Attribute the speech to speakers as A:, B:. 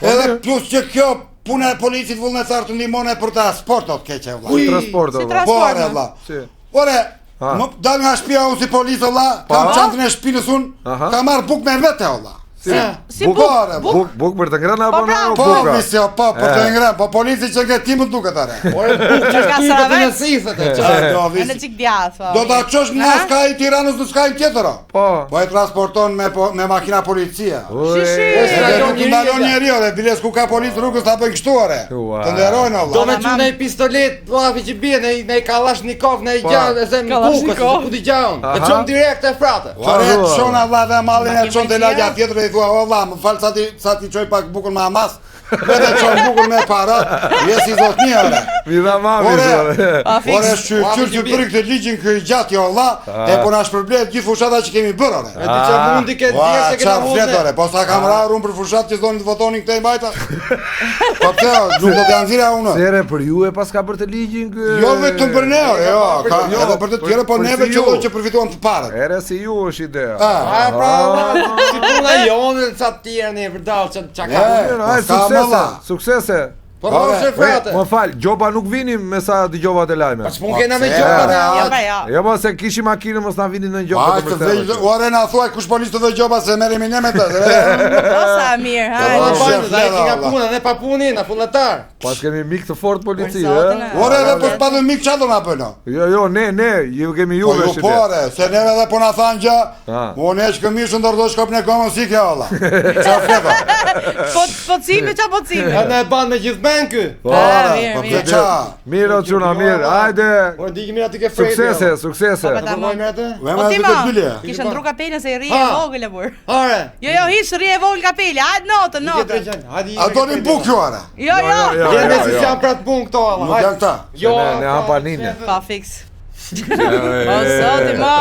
A: Edhe plus që kjo puna e policit vullnetar të ndihmone për transportot keqe vlla.
B: Transportot.
A: Ore vlla. Ore, dal nga shtëpia unë si policë vlla, kam çantën e shtëpisë unë, kam marr bukë me vete vlla.
C: Si buk
B: për të ngrënë apo në
A: Po,
B: buka?
A: visjo, po, për të ngrënë, po polici që nge ti më duket are.
D: Ore, buk që shtu i të nësisët e
C: në qik djathë.
A: Do ta çosh nga skaj Tiranës në skajin tjetër.
B: Po.
A: Po e transporton me makina policia.
C: Shishi.
A: Nuk ndalon njeri ore, biles ku ka policë rrugës ta bëj kështu ore. Të nderojnë
D: Do
A: valla.
D: me që nej pistolet, vafi që bie, nej kalashnikov, nej gjanë, e zemë bukës, ku di gjanë. E qënë direkt e frate.
A: Ore, çon Allah dhe mallin e çon te lagja tjetër e thua, o valla, më fal sa ti çoj pak bukën me Hamas. Vetë çon bukën me para, je si zotni ore.
B: Vida mami.
A: Ore, shqyr që bëri këtë ligjin ky gjatë jo valla, e po na shpërblet gjithë fushata që kemi bërë ore.
D: E ti që mundi ke dje se këna
A: mundë. Po sa kam rarë unë për fushat që zonin të votonin këtej mbajta. Po kjo, nuk do t'ja nxirja unë.
B: Sere për ju e pas ka për të ligjin kë.
A: Jo vetëm për ne, jo, ka edhe për të tjerë, po neve që përfituam të parët.
B: Ere si ju është idea.
D: Si puna jonë, sa të tjerë ne vërdalë që ka.
B: Suksese.
D: Po është frate.
B: Më fal, gjoba nuk vinim me sa dëgjova të lajme.
D: Po ç'mund kena me gjoba ne?
B: Jo mos se kishim makinë mos na vinin në gjoba të
A: vërtetë. Ore na thuaj kush policë të vë gjoba se merremi ne me të.
C: Sa mirë, hajde.
D: Ne kemi punë, ne pa punë, na punëtar.
B: Pas kemi mik të fortë polici,
A: Ore edhe po s'padëm mik çfarë do na bëjnë?
B: Jo, ne, ju kemi juve
A: shite. Po ore, se neve edhe po na thanë gjë. Unë e shkëmishë ndërdo shkop në komën si kjo valla. Çfarë fleto?
C: Po cime çfarë po cime?
D: Ne e ban me gjithë ben ky.
B: Mirë o çuna, mirë. Hajde.
D: Ore di mirë aty ke frejtë.
B: Suksese.
C: Po ti më. Kisha ndru kapelën se i rri e vogël e bur.
D: Ore.
C: Jo, hiç rri e vogël kapelë. Hajde notën.
D: A
A: doni bukë ore?
C: Jo.
D: Jemi si jam pra të punë këto alla.
A: Nuk janë këta.
D: Jo.
B: Ne hampanin.
C: Pa fiks. O zoti, më